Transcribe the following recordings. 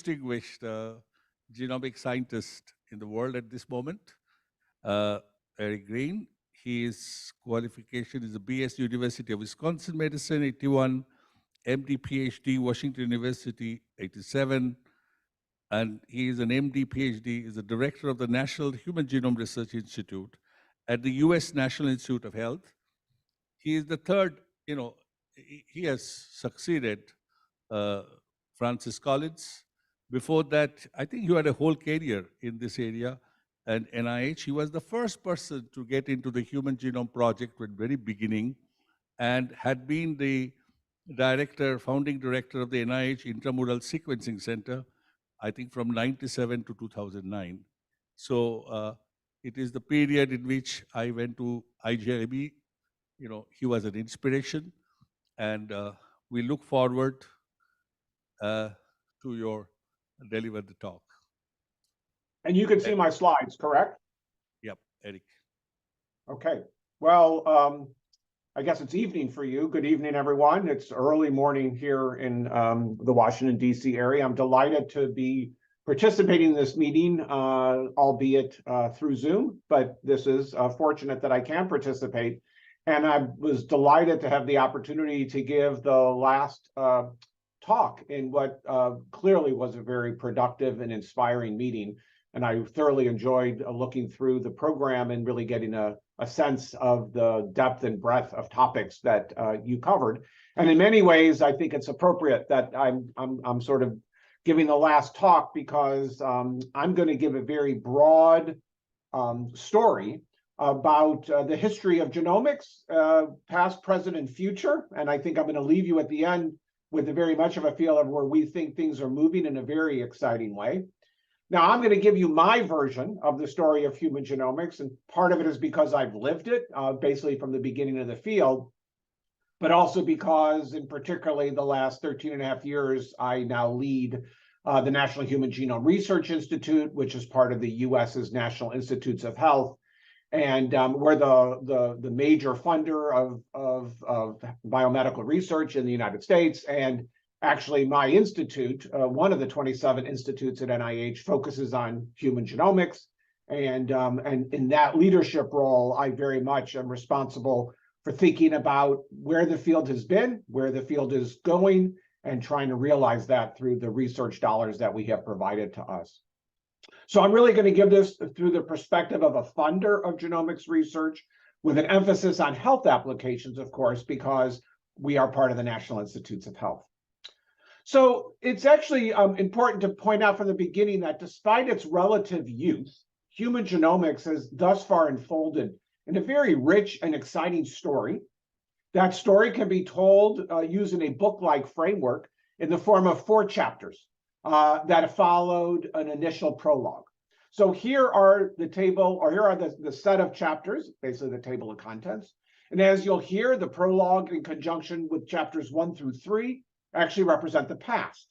distinguished genomic scientist in the world at this moment, Eric Green. His qualification is a BS University of Wisconsin Medicine, 81, MD PhD, Washington University, 87, and he is an MD PhD, is the director of the National Human Genome Research Institute at the US National Institute of Health. He is the third, he has succeeded Francis Collins. Before that, I think you had a whole career in this area. And NIH, he was the first person to get into the Human Genome Project at the very beginning and had been the founding director of the NIH Intramural Sequencing Center, I think from 97 to 2009. So it is the period in which I went to IJIB. He was an inspiration, and we look forward to your deliver the talk. And you can see my slides, correct? Yep, Eric. Okay. Well, I guess it's evening for you. Good evening, everyone. It's early morning here in the Washington, D.C. area. I'm delighted to be participating in this meeting, albeit through Zoom, but this is fortunate that I can participate. And I was delighted to have the opportunity to give the last talk in what clearly was a very productive and inspiring meeting. And I thoroughly enjoyed looking through the program and really getting a sense of the depth and breadth of topics that you covered. And in many ways, I think it's appropriate that I'm sort of giving the last talk because I'm going to give a very broad story about the history of genomics, past, present, and future. And I think I'm going to leave you at the end with a very much of a feel of where we think things are moving in a very exciting way. Now, I'm going to give you my version of the story of human genomics, and part of it is because I've lived it, basically from the beginning of the field, but also because, in particularly the last 13 and a half years, I now lead the National Human Genome Research Institute, which is part of the US's National Institutes of Health. And we're the major funder of biomedical research in the United States. And actually, my institute, one of the 27 institutes at NIH, focuses on human genomics. And in that leadership role, I very much am responsible for thinking about where the field has been, where the field is going, and trying to realize that through the research dollars that we have provided to us. So I'm really going to give this through the perspective of a funder of genomics research, with an emphasis on health applications, of course, because we are part of the National Institutes of Health. So it's actually important to point out from the beginning that despite its relative youth, human genomics has thus far unfolded in a very rich and exciting story. That story can be told using a book-like framework in the form of 4 chapters that followed an initial prologue. So here are the table, or here are the set of chapters, basically the table of contents. And as you'll hear, the prologue in conjunction with chapters 1 through 3 actually represent the past.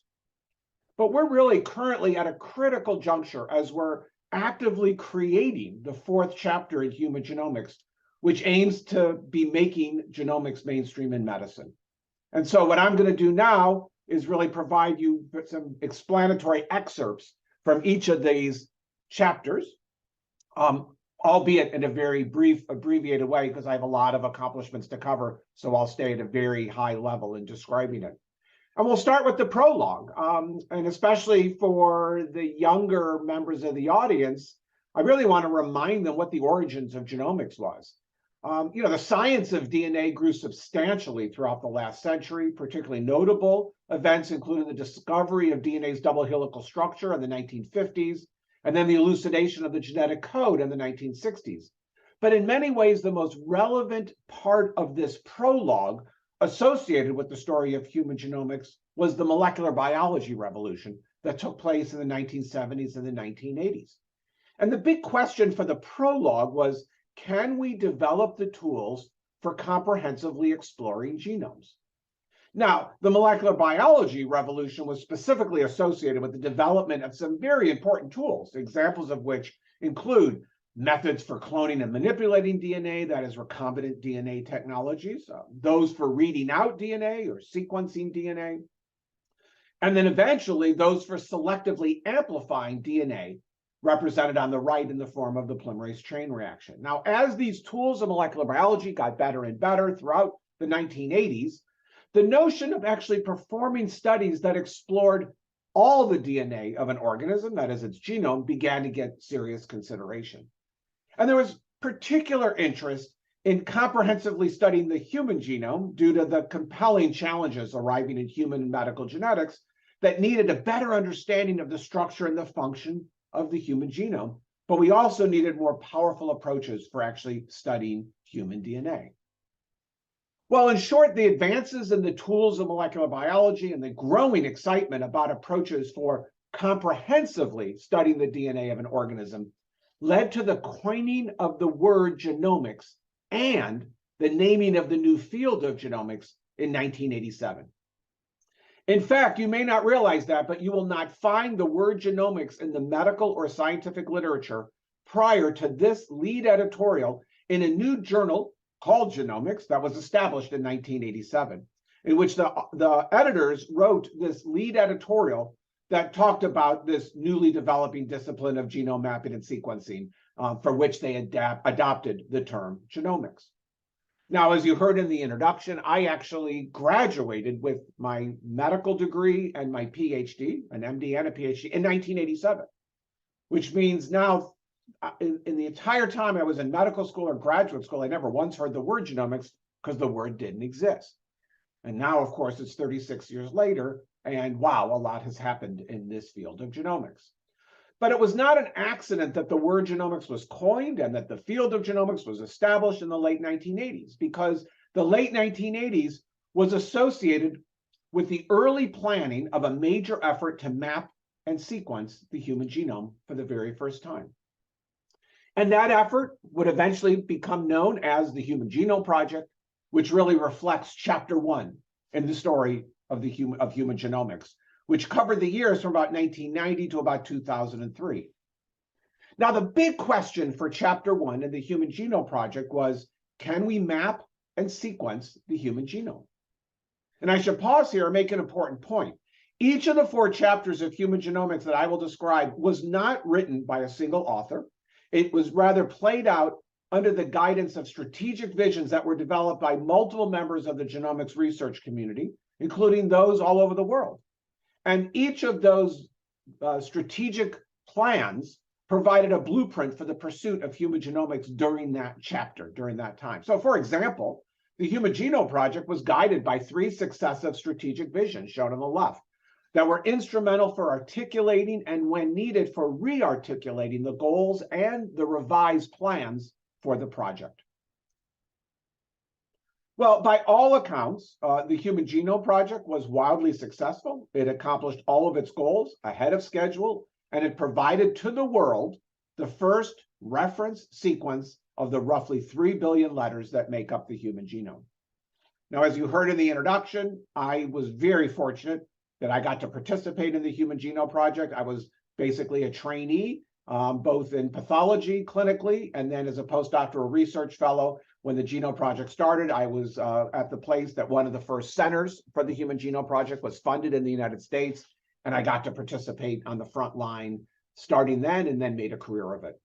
But we're really currently at a critical juncture as we're actively creating the 4th chapter in human genomics, which aims to be making genomics mainstream in medicine. And so what I'm going to do now is really provide you with some explanatory excerpts from each of these chapters, albeit in a very brief, abbreviated way, because I have a lot of accomplishments to cover, so I'll stay at a very high level in describing it. And we'll start with the prologue, and especially for the younger members of the audience, I really want to remind them what the origins of genomics was. The science of DNA grew substantially throughout the last century. Particularly notable events included the discovery of DNA's double helical structure in the 1950s, and then the elucidation of the genetic code in the 1960s. But in many ways, the most relevant part of this prologue associated with the story of human genomics was the molecular biology revolution that took place in the 1970s and the 1980s. And the big question for the prologue was, can we develop the tools for comprehensively exploring genomes? Now, the molecular biology revolution was specifically associated with the development of some very important tools, examples of which include methods for cloning and manipulating DNA, that is recombinant DNA technologies, those for reading out DNA or sequencing DNA, And then eventually those for selectively amplifying DNA, represented on the right in the form of the polymerase chain reaction. Now, as these tools of molecular biology got better and better throughout the 1980s, the notion of actually performing studies that explored all the DNA of an organism, that is its genome, began to get serious consideration. And there was particular interest in comprehensively studying the human genome due to the compelling challenges arriving in human medical genetics that needed a better understanding of the structure and the function of the human genome. But we also needed more powerful approaches for actually studying human DNA. Well, in short, the advances in the tools of molecular biology and the growing excitement about approaches for comprehensively studying the DNA of an organism led to the coining of the word genomics and the naming of the new field of genomics in 1987. In fact, you may not realize that, but you will not find the word genomics in the medical or scientific literature prior to this lead editorial in a new journal called Genomics that was established in 1987, in which the editors wrote this lead editorial that talked about this newly developing discipline of genome mapping and sequencing, for which they adopted the term genomics. Now, as you heard in the introduction, I actually graduated with my medical degree and my PhD, an MD and a PhD, in 1987, which means now in the entire time I was in medical school or graduate school, I never once heard the word genomics because the word didn't exist. And now, of course, it's 36 years later, and wow, a lot has happened in this field of genomics. But it was not an accident that the word genomics was coined and that the field of genomics was established in the late 1980s, because the late 1980s was associated with the early planning of a major effort to map and sequence the human genome for the very first time. And that effort would eventually become known as the Human Genome Project, which really reflects chapter 1 in the story of human genomics, which covered the years from about 1990 to about 2003. Now, the big question for chapter 1 in the Human Genome Project was, can we map and sequence the human genome? And I should pause here and make an important point. Each of the 4 chapters of human genomics that I will describe was not written by a single author. It was rather played out under the guidance of strategic visions that were developed by multiple members of the genomics research community, including those all over the world. And each of those strategic plans provided a blueprint for the pursuit of human genomics during that chapter, during that time. So, for example, the Human Genome Project was guided by 3 successive strategic visions shown on the left that were instrumental for articulating and, when needed, for re-articulating the goals and the revised plans for the project. Well, by all accounts, the Human Genome Project was wildly successful. It accomplished all of its goals ahead of schedule, and it provided to the world the first reference sequence of the roughly 3 billion letters that make up the human genome. Now, as you heard in the introduction, I was very fortunate that I got to participate in the Human Genome Project. I was basically a trainee, both in pathology clinically and then as a postdoctoral research fellow. When the Genome Project started, I was at the place that one of the first centers for the Human Genome Project was funded in the United States, and I got to participate on the front line starting then and then made a career of it.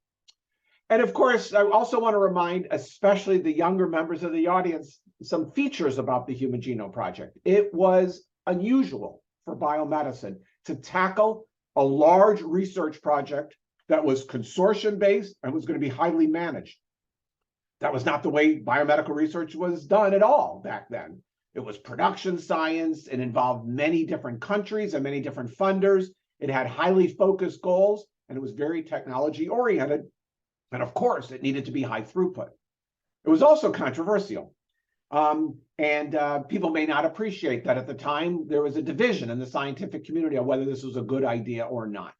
And of course, I also want to remind, especially the younger members of the audience, some features about the Human Genome Project. It was unusual for biomedicine to tackle a large research project that was consortium-based and was going to be highly managed. That was not the way biomedical research was done at all back then. It was production science. It involved many different countries and many different funders. It had highly focused goals, and it was very technology-oriented. And of course, it needed to be high throughput. It was also controversial. People may not appreciate that at the time there was a division in the scientific community on whether this was a good idea or not.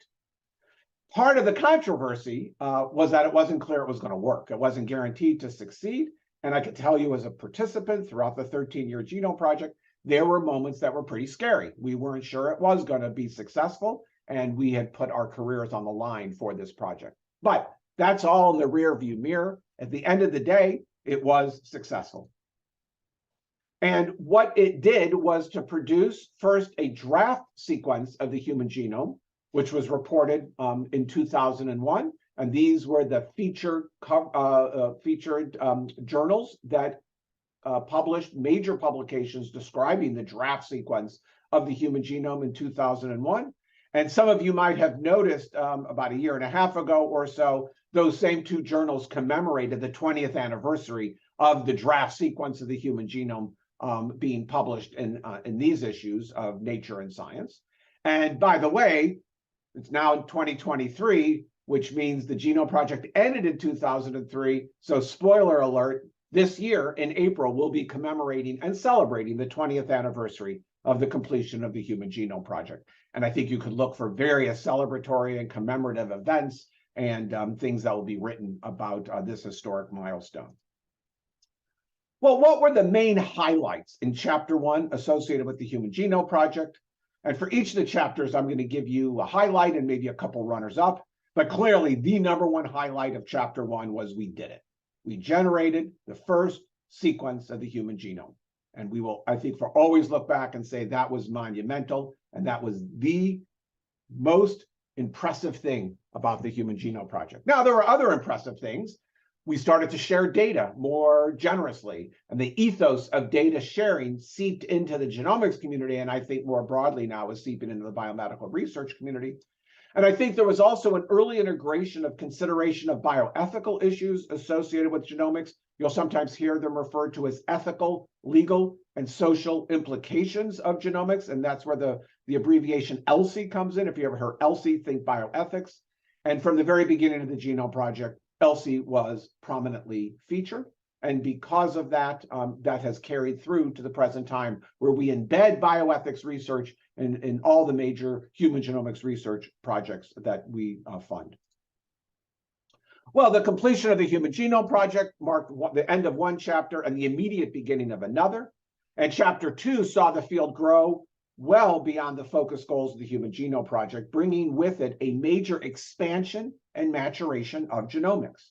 Part of the controversy was that it wasn't clear it was going to work. It wasn't guaranteed to succeed. And I can tell you as a participant throughout the 13-year Genome Project, there were moments that were pretty scary. We weren't sure it was going to be successful, and we had put our careers on the line for this project. But that's all in the rear view mirror. At the end of the day, it was successful. And what it did was to produce first a draft sequence of the human genome, which was reported in 2001. And these were the featured journals that published major publications describing the draft sequence of the human genome in 2001. And some of you might have noticed about a year and a half ago or so, those same two journals commemorated the 20th anniversary of the draft sequence of the human genome being published in these issues of Nature and Science. And by the way, it's now 2023, which means the Genome Project ended in 2003. So spoiler alert, this year in April, we'll be commemorating and celebrating the 20th anniversary of the completion of the Human Genome Project. And I think you could look for various celebratory and commemorative events and things that will be written about this historic milestone. Well, what were the main highlights in Chapter 1 associated with the Human Genome Project? And for each of the chapters, I'm going to give you a highlight and maybe a couple runners-up. But clearly, the number one highlight of Chapter 1 was we did it. We generated the first sequence of the human genome. And we will, I think, for always look back and say that was monumental. And that was the most impressive thing about the Human Genome Project. Now, there were other impressive things. We started to share data more generously, and the ethos of data sharing seeped into the genomics community, and I think more broadly now is seeping into the biomedical research community. And I think there was also an early integration of consideration of bioethical issues associated with genomics. You'll sometimes hear them referred to as ethical, legal, and social implications of genomics, and that's where the abbreviation ELSI comes in. If you ever heard ELSI, think bioethics. And from the very beginning of the Genome Project, ELSI was prominently featured. And because of that, that has carried through to the present time, where we embed bioethics research in all the major human genomics research projects that we fund. Well, the completion of the Human Genome Project marked the end of one chapter and the immediate beginning of another. And Chapter 2 saw the field grow well beyond the focus goals of the Human Genome Project, bringing with it a major expansion and maturation of genomics.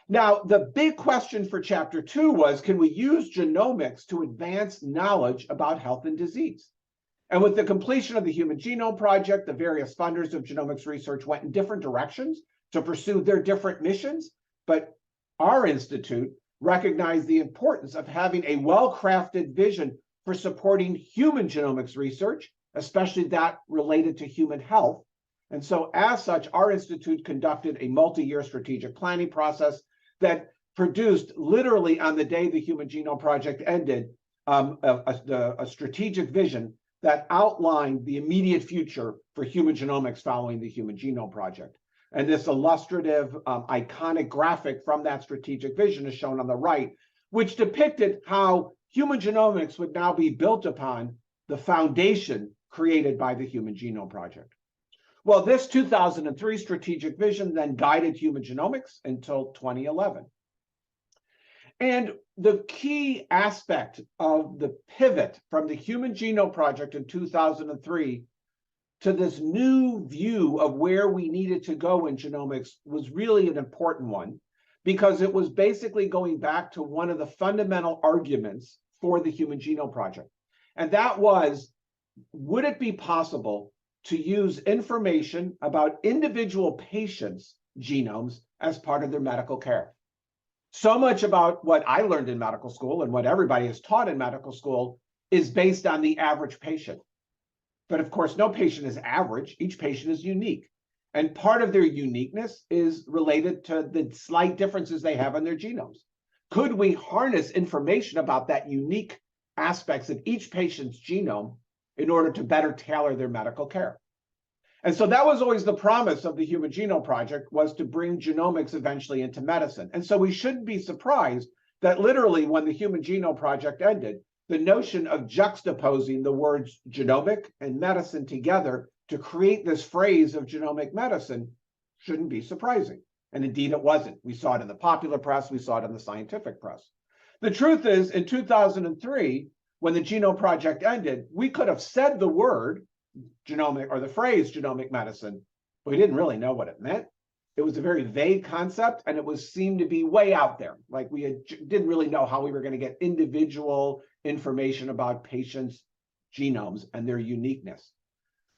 Now, the big question for Chapter 2 was, can we use genomics to advance knowledge about health and disease? And with the completion of the Human Genome Project, the various funders of genomics research went in different directions to pursue their different missions. But our institute recognized the importance of having a well-crafted vision for supporting human genomics research, especially that related to human health. And so as such, our institute conducted a multi-year strategic planning process that produced, literally on the day the Human Genome Project ended, a strategic vision that outlined the immediate future for human genomics following the Human Genome Project. And this illustrative, iconic graphic from that strategic vision is shown on the right, which depicted how human genomics would now be built upon the foundation created by the Human Genome Project. Well, this 2003 strategic vision then guided human genomics until 2011. And the key aspect of the pivot from the Human Genome Project in 2003 to this new view of where we needed to go in genomics was really an important one, because it was basically going back to one of the fundamental arguments for the Human Genome Project. And that was, would it be possible to use information about individual patients' genomes as part of their medical care? So much about what I learned in medical school and what everybody is taught in medical school is based on the average patient. But of course, no patient is average. Each patient is unique. And part of their uniqueness is related to the slight differences they have in their genomes. Could we harness information about that unique aspects of each patient's genome in order to better tailor their medical care? And so that was always the promise of the Human Genome Project, was to bring genomics eventually into medicine. And so we shouldn't be surprised that literally when the Human Genome Project ended, the notion of juxtaposing the words genomic and medicine together to create this phrase of genomic medicine shouldn't be surprising. And indeed it wasn't. We saw it in the popular press, we saw it in the scientific press. The truth is, in 2003, when the Genome Project ended, we could have said the word genomic or the phrase genomic medicine, but we didn't really know what it meant. it was a very vague concept, and it seemed to be way out there. Like didn't really know how we were going to get individual information about patients' genomes and their uniqueness.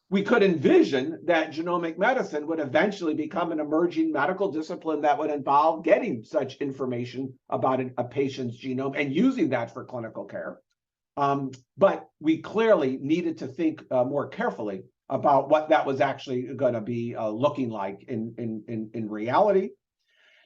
We could envision that genomic medicine would eventually become an emerging medical discipline that would involve getting such information about a patient's genome and using that for clinical care. But we clearly needed to think more carefully about what that was actually going to be looking like in reality.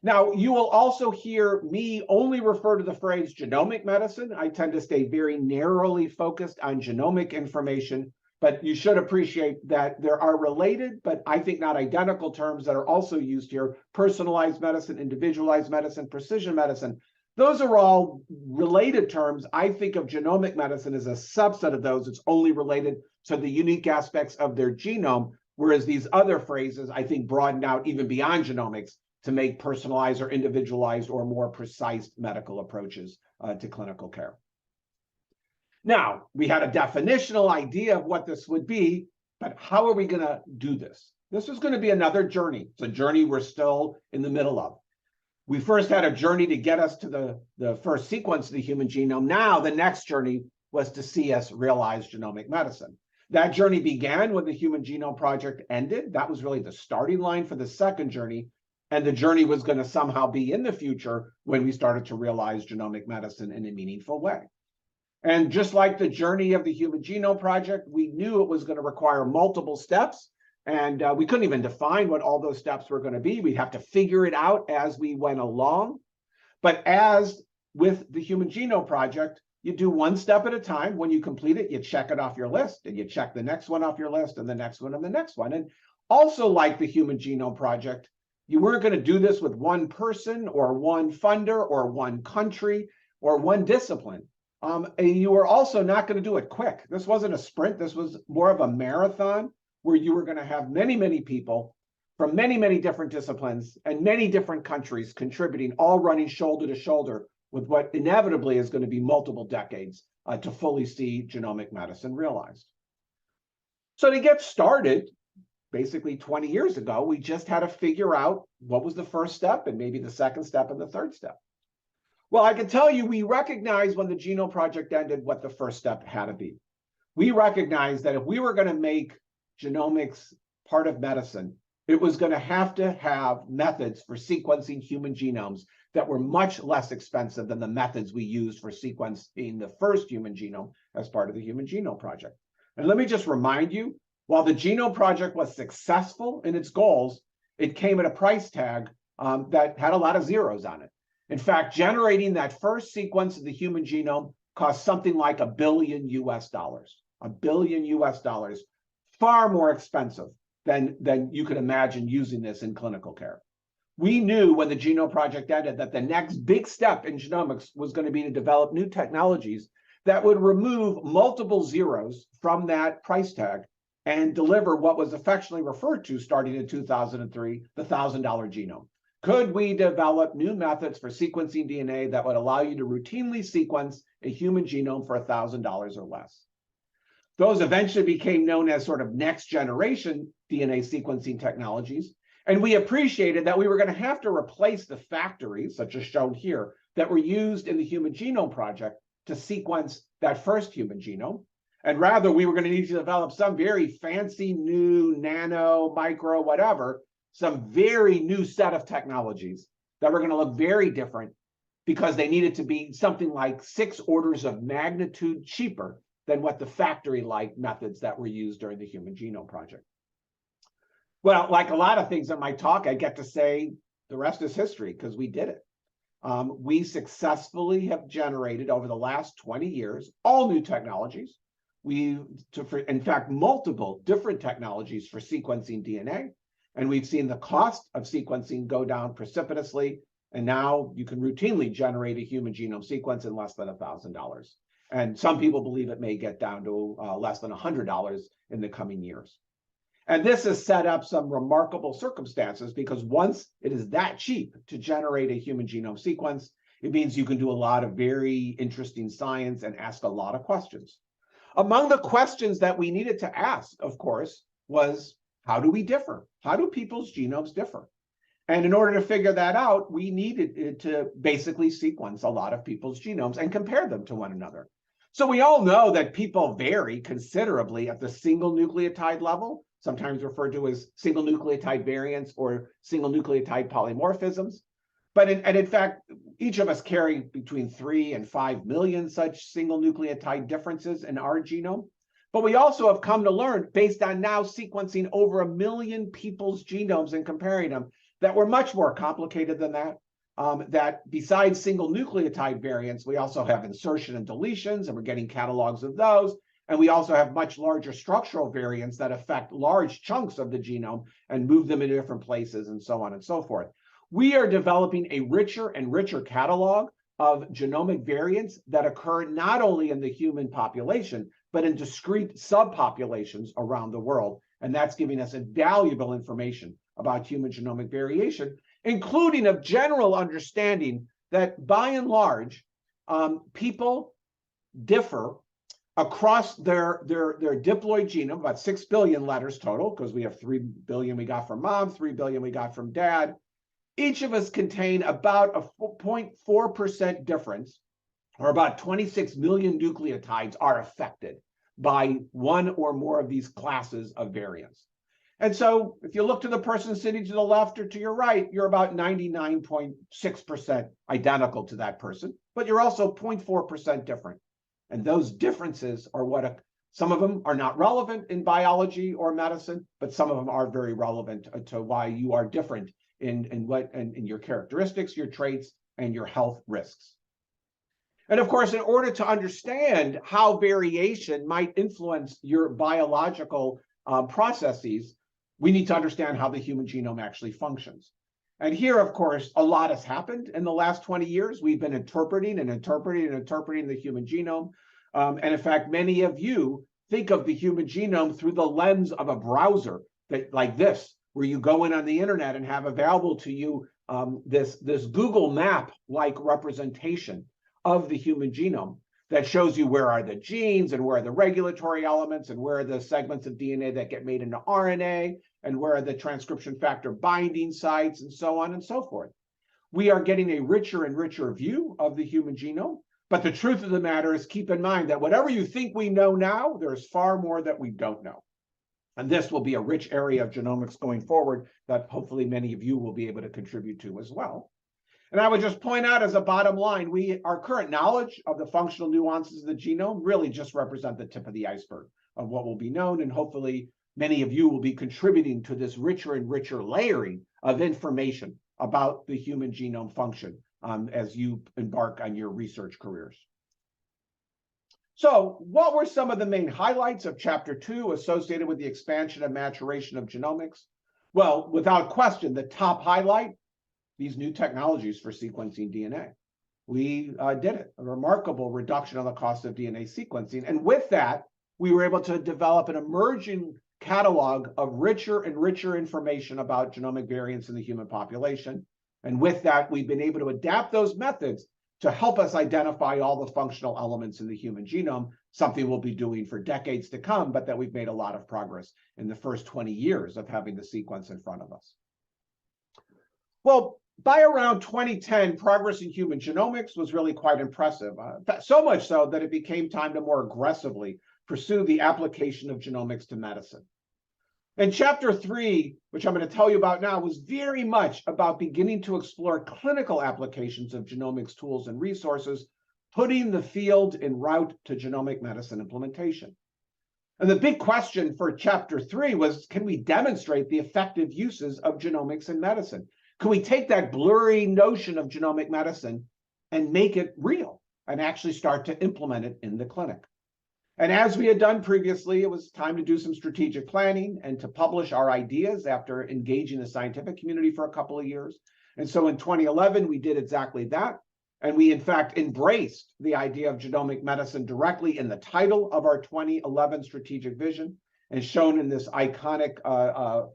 Now, you will also hear me only refer to the phrase genomic medicine. I tend to stay very narrowly focused on genomic information, but you should appreciate that there are related, but I think not identical terms that are also used here: personalized medicine, individualized medicine, precision medicine. Those are all related terms. I think of genomic medicine as a subset of those. It's only related to the unique aspects of their genome, whereas these other phrases, I think, broaden out even beyond genomics to make personalized or individualized or more precise medical approaches to clinical care. Now, we had a definitional idea of what this would be, but how are we going to do this? This is going to be another journey. It's a journey we're still in the middle of. We first had a journey to get us to the first sequence of the human genome. Now, the next journey was to see us realize genomic medicine. That journey began when the Human Genome Project ended. That was really the starting line for the second journey. And the journey was going to somehow be in the future when we started to realize genomic medicine in a meaningful way. And just like the journey of the Human Genome Project, we knew it was going to require multiple steps. And we couldn't even define what all those steps were going to be. We'd have to figure it out as we went along. But as with the Human Genome Project, you do one step at a time. When you complete it, you check it off your list, and you check the next one off your list, and the next one, and the next one. And also, like the Human Genome Project, you weren't going to do this with one person or one funder or one country or one discipline. And you were also not going to do it quick. This wasn't a sprint. This was more of a marathon where you were going to have many, many people from many, many different disciplines and many different countries contributing, all running shoulder to shoulder with what inevitably is going to be multiple decades to fully see genomic medicine realized. So to get started, basically 20 years ago, we just had to figure out what was the first step and maybe the second step and the third step. Well, I can tell you, we recognized when the Genome Project ended what the first step had to be. We recognized that if we were going to make genomics part of medicine, it was going to have methods for sequencing human genomes that were much less expensive than the methods we used for sequencing the first human genome as part of the Human Genome Project. And let me just remind you, while the Genome Project was successful in its goals, it came at a price tag that had a lot of zeros on it. In fact, generating that first sequence of the human genome cost something like $1 billion US. $1 billion US, far more expensive than you could imagine using this in clinical care. We knew when the Genome Project ended that the next big step in genomics was going to be to develop new technologies that would remove multiple zeros from that price tag and deliver what was affectionately referred to starting in 2003, the $1,000 genome. Could we develop new methods for sequencing DNA that would allow you to routinely sequence a human genome for $1,000 or less? Those eventually became known as sort of next generation DNA sequencing technologies. And we appreciated that we were going to have to replace the factories, such as shown here, that were used in the Human Genome Project to sequence that first human genome. And rather, we were going to need to develop some very fancy new nano, micro, whatever, some very new set of technologies that were going to look very different because they needed to be something like 6 orders of magnitude cheaper than what the factory-like methods that were used during the Human Genome Project. Well, like a lot of things in my talk, I get to say the rest is history because we did it. We successfully have generated over the last 20 years all new technologies. In fact, multiple different technologies for sequencing DNA. And we've seen the cost of sequencing go down precipitously. And now you can routinely generate a human genome sequence in less than $1,000. And some people believe it may get down to less than $100 in the coming years. And this has set up some remarkable circumstances because once it is that cheap to generate a human genome sequence, it means you can do a lot of very interesting science and ask a lot of questions. Among the questions that we needed to ask, of course, was how do we differ? How do people's genomes differ? And in order to figure that out, we needed to basically sequence a lot of people's genomes and compare them to one another. So we all know that people vary considerably at the single nucleotide level, sometimes referred to as single nucleotide variants or single nucleotide polymorphisms. But in fact, each of us carry between 3 and 5 million such single nucleotide differences in our genome. But we also have come to learn, based on now sequencing over 1 million people's genomes and comparing them, that we're much more complicated than that. That besides single nucleotide variants, we also have insertion and deletions, and we're getting catalogs of those. And we also have much larger structural variants that affect large chunks of the genome and move them into different places and so on and so forth. We are developing a richer and richer catalog of genomic variants that occur not only in the human population, but in discrete subpopulations around the world. And that's giving us invaluable information about human genomic variation, including a general understanding that by and large, people differ across their diploid genome, about 6 billion letters total, because we have 3 billion we got from mom, 3 billion we got from dad. Each of us contain about a 0.4% difference, or about 26 million nucleotides are affected by one or more of these classes of variants. And so if you look to the person sitting to the left or to your right, you're about 99.6% identical to that person, but you're also 0.4% different. And those differences are what some of them are not relevant in biology or medicine, but some of them are very relevant to why you are different in your characteristics, your traits, and your health risks. And of course, in order to understand how variation might influence your biological processes, we need to understand how the human genome actually functions. And here, of course, a lot has happened in the last 20 years. We've been interpreting the human genome. And in fact, many of you think of the human genome through the lens of a browser like this, where you go in on the internet and have available to you this Google map-like representation of the human genome that shows you where are the genes and where are the regulatory elements and where are the segments of DNA that get made into RNA and where are the transcription factor binding sites and so on and so forth. We are getting a richer and richer view of the human genome, but the truth of the matter is, keep in mind that whatever you think we know now, there's far more that we don't know. And this will be a rich area of genomics going forward that hopefully many of you will be able to contribute to as well. And I would just point out as a bottom line, our current knowledge of the functional nuances of the genome really just represent the tip of the iceberg of what will be known. And hopefully many of you will be contributing to this richer and richer layering of information about the human genome function as you embark on your research careers. So what were some of the main highlights of Chapter 2 associated with the expansion and maturation of genomics? Well, without question, the top highlight, these new technologies for sequencing DNA. We did it, a remarkable reduction on the cost of DNA sequencing. And with that, we were able to develop an emerging catalog of richer and richer information about genomic variants in the human population. And with that, we've been able to adapt those methods to help us identify all the functional elements in the human genome, something we'll be doing for decades to come, but that we've made a lot of progress in the first 20 years of having the sequence in front of us. Well, by around 2010, progress in human genomics was really quite impressive, so much so that it became time to more aggressively pursue the application of genomics to medicine. And Chapter 3, which I'm going to tell you about now, was very much about beginning to explore clinical applications of genomics tools and resources, putting the field en route to genomic medicine implementation. And the big question for Chapter 3 was, can we demonstrate the effective uses of genomics in medicine? Can we take that blurry notion of genomic medicine and make it real and actually start to implement it in the clinic? And as we had done previously, it was time to do some strategic planning and to publish our ideas after engaging the scientific community for a couple of years. And so in 2011, we did exactly that. And we, in fact, embraced the idea of genomic medicine directly in the title of our 2011 strategic vision, and shown in this iconic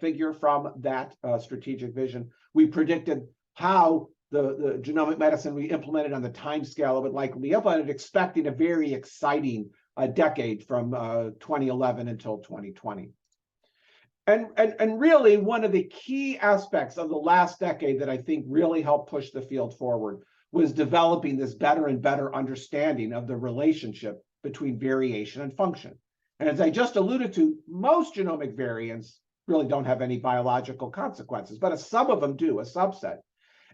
figure from that strategic vision. We predicted how the genomic medicine we implemented on the time scale it would likely be implemented, expecting a very exciting decade from 2011 until 2020. And really, one of the key aspects of the last decade that I think really helped push the field forward was developing this better and better understanding of the relationship between variation and function. And as I just alluded to, most genomic variants really don't have any biological consequences, but some of them do, a subset.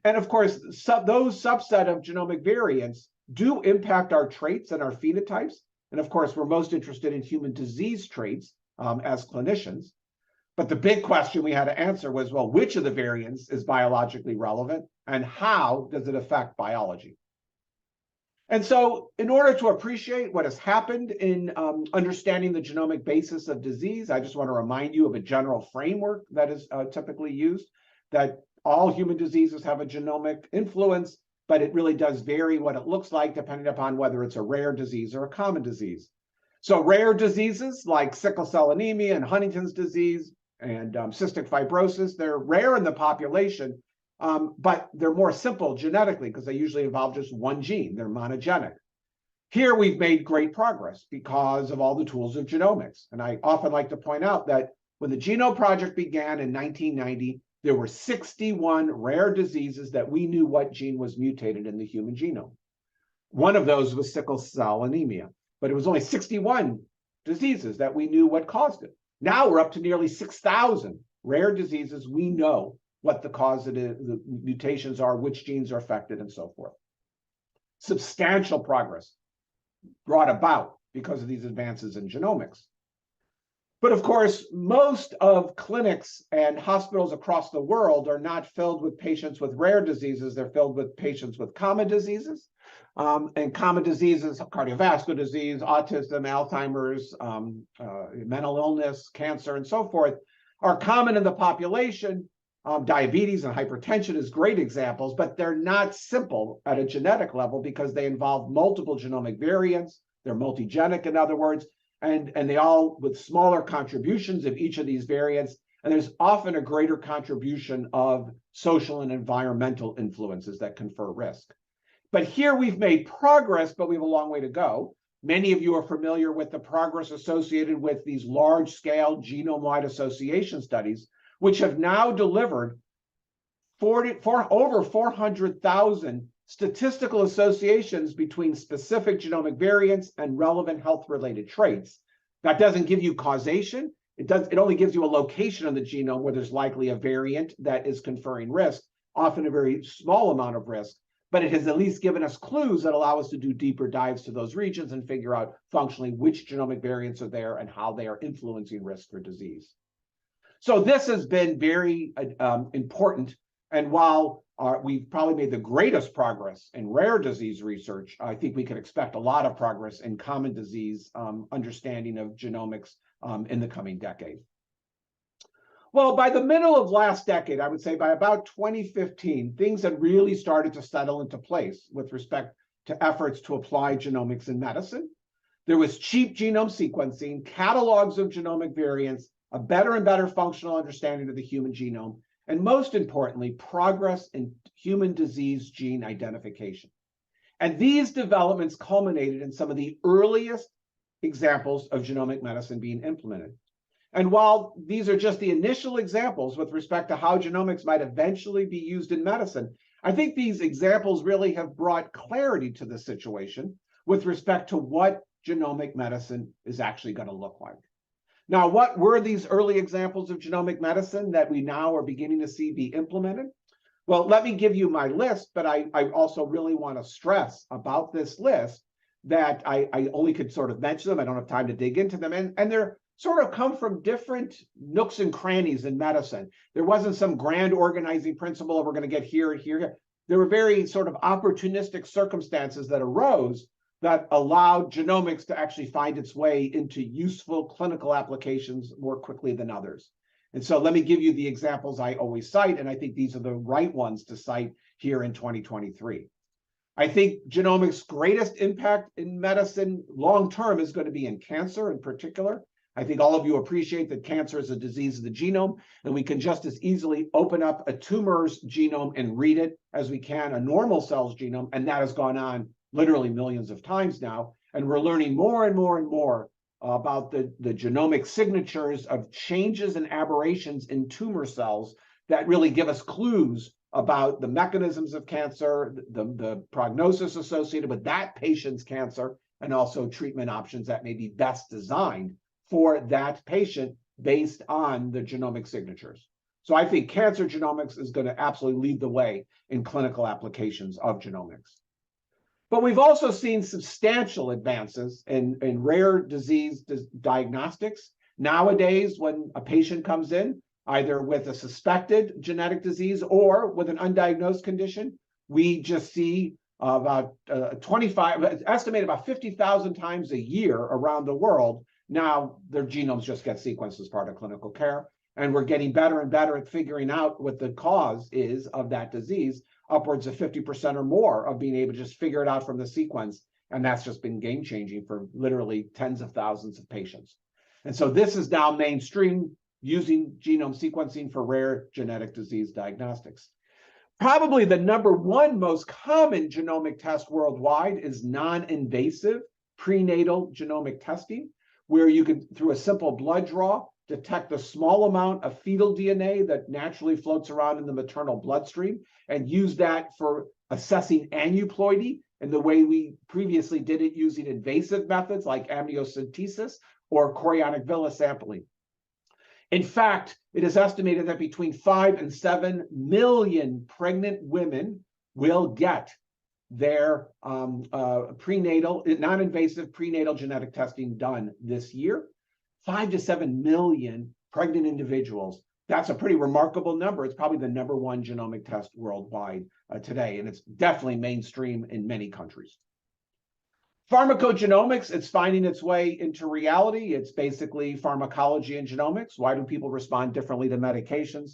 And of course, those subset of genomic variants do impact our traits and our phenotypes. And of course, we're most interested in human disease traits as clinicians. But the big question we had to answer was, well, which of the variants is biologically relevant and how does it affect biology? And so in order to appreciate what has happened in understanding the genomic basis of disease, I just want to remind you of a general framework that is typically used, that all human diseases have a genomic influence, but it really does vary what it looks like depending upon whether it's a rare disease or a common disease. So rare diseases like sickle cell anemia and Huntington's disease and cystic fibrosis, they're rare in the population, but they're more simple genetically because they usually involve just one gene. They're monogenic. Here we've made great progress because of all the tools of genomics. And I often like to point out that when the Genome Project began in 1990, there were 61 rare diseases that we knew what gene was mutated in the human genome. One of those was sickle cell anemia, but it was only 61 diseases that we knew what caused it. Now we're up to nearly 6,000 rare diseases. We know what the cause of the mutations are, which genes are affected, and so forth. Substantial progress brought about because of these advances in genomics. But of course, most of clinics and hospitals across the world are not filled with patients with rare diseases. They're filled with patients with common diseases. And common diseases, cardiovascular disease, autism, Alzheimer's, mental illness, cancer, and so forth, are common in the population. Diabetes and hypertension is great examples, but they're not simple at a genetic level because they involve multiple genomic variants. They're multigenic, in other words, and they all with smaller contributions of each of these variants. And there's often a greater contribution of social and environmental influences that confer risk. But here we've made progress, but we have a long way to go. Many of you are familiar with the progress associated with these large-scale genome-wide association studies, which have now delivered over 400,000 statistical associations between specific genomic variants and relevant health-related traits. That doesn't give you causation. It only gives you a location on the genome where there's likely a variant that is conferring risk, often a very small amount of risk. But it has at least given us clues that allow us to do deeper dives to those regions and figure out functionally which genomic variants are there and how they are influencing risk for disease. So this has been very important. And while we've probably made the greatest progress in rare disease research, I think we can expect a lot of progress in common disease understanding of genomics in the coming decade. Well, by the middle of last decade, I would say by about 2015, things had really started to settle into place with respect to efforts to apply genomics in medicine. There was cheap genome sequencing, catalogs of genomic variants, a better and better functional understanding of the human genome, and most importantly, progress in human disease gene identification. And these developments culminated in some of the earliest examples of genomic medicine being implemented. And while these are just the initial examples with respect to how genomics might eventually be used in medicine, I think these examples really have brought clarity to the situation with respect to what genomic medicine is actually going to look like. Now, what were these early examples of genomic medicine that we now are beginning to see be implemented? Well, let me give you my list, but I also really want to stress about this list that I only could sort of mention them. I don't have time to dig into them. And they're sort of come from different nooks and crannies in medicine. There wasn't some grand organizing principle of we're going to get here and here. There were very sort of opportunistic circumstances that arose that allowed genomics to actually find its way into useful clinical applications more quickly than others. And so let me give you the examples I always cite, and I think these are the right ones to cite here in 2023. I think genomics' greatest impact in medicine long-term is going to be in cancer in particular. I think all of you appreciate that cancer is a disease of the genome, and we can just as easily open up a tumor's genome and read it as we can a normal cell's genome, and that has gone on literally millions of times now, and we're learning more and more and more about the genomic signatures of changes and aberrations in tumor cells that really give us clues about the mechanisms of cancer, the prognosis associated with that patient's cancer, and also treatment options that may be best designed for that patient based on the genomic signatures. So I think cancer genomics is going to absolutely lead the way in clinical applications of genomics. But we've also seen substantial advances in rare disease diagnostics. Nowadays, when a patient comes in, either with a suspected genetic disease or with an undiagnosed condition, we just see about estimated about 50,000 times a year around the world. Now their genomes just get sequenced as part of clinical care. And we're getting better and better at figuring out what the cause is of that disease, upwards of 50% or more of being able to just figure it out from the sequence. And that's just been game-changing for literally tens of thousands of patients. And so this is now mainstream, using genome sequencing for rare genetic disease diagnostics. Probably the number one most common genomic test worldwide is non-invasive prenatal genomic testing, where you can, through a simple blood draw, detect a small amount of fetal DNA that naturally floats around in the maternal bloodstream and use that for assessing aneuploidy in the way we previously did it using invasive methods like amniocentesis or chorionic villus sampling. In fact, it is estimated that between 5 and 7 million pregnant women will get their prenatal, non-invasive prenatal genetic testing done this year. 5 to 7 million pregnant individuals. That's a pretty remarkable number. It's probably the number one genomic test worldwide today, and it's definitely mainstream in many countries. Pharmacogenomics, it's finding its way into reality. It's basically pharmacology and genomics. Why do people respond differently to medications?